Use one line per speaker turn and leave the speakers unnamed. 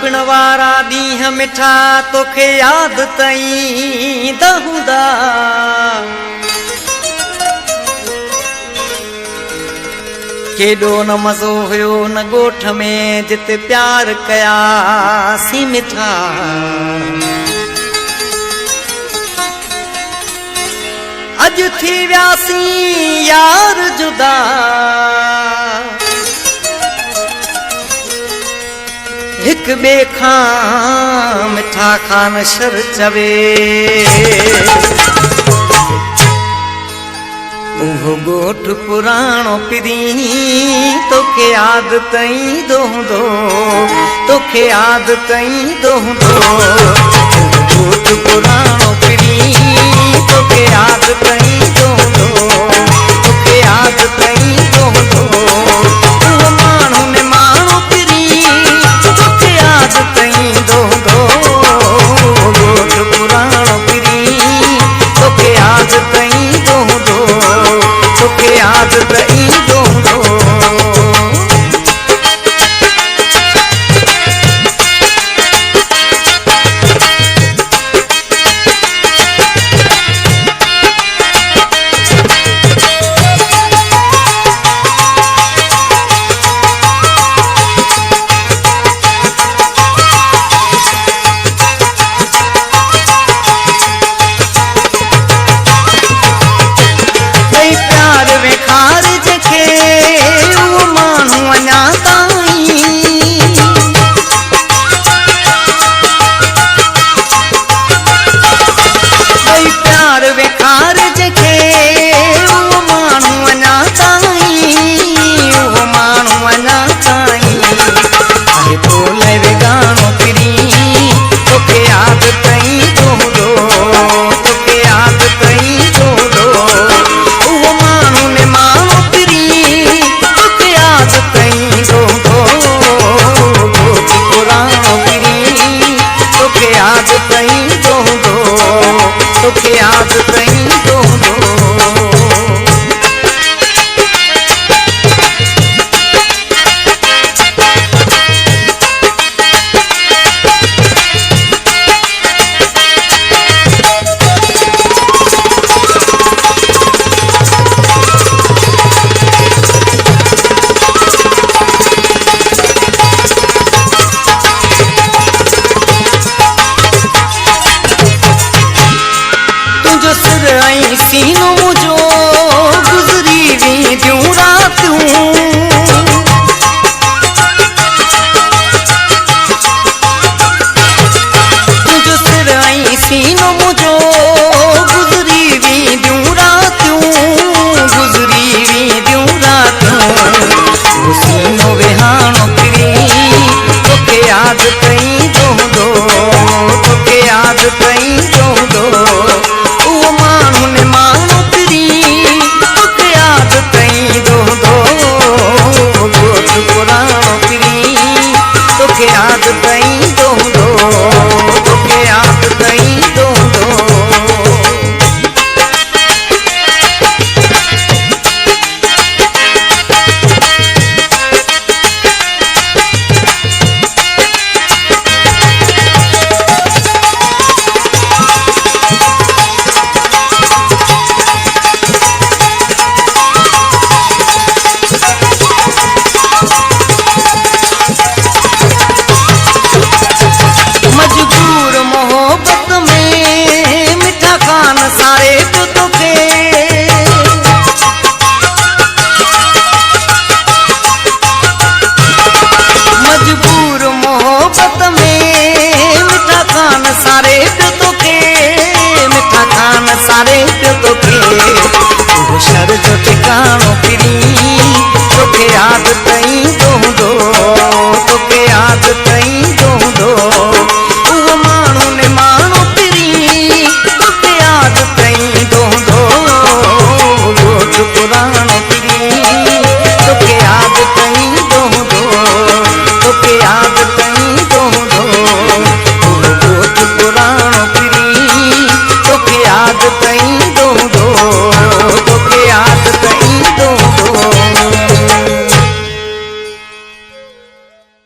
पिण वारा ॾींहं मिठा तोखे यादि तई दहूदा। केॾो न मज़ो हुयो न ॻोठ में जिते प्यार कयासीं मिठा। अॼु थी वियासीं यार जुदा, हिक ॿिए खां मिठा खान शर चवे। उहो ॻोठ पुराणो पिरी तोखे यादि तई दोहंदो, तोखे यादि तई दोहंदो। ॻोठ पुराणो पिरी तोखे यादि तई दोहंदो, तोखे यादि तई दोहंदो। उहो माण्हू में माण्हू पिरी तोखे यादि तई दोहंदो। ॻोठ पुराणो पिरी तोखे यादि तई दोहंदो, तोखे यादि तई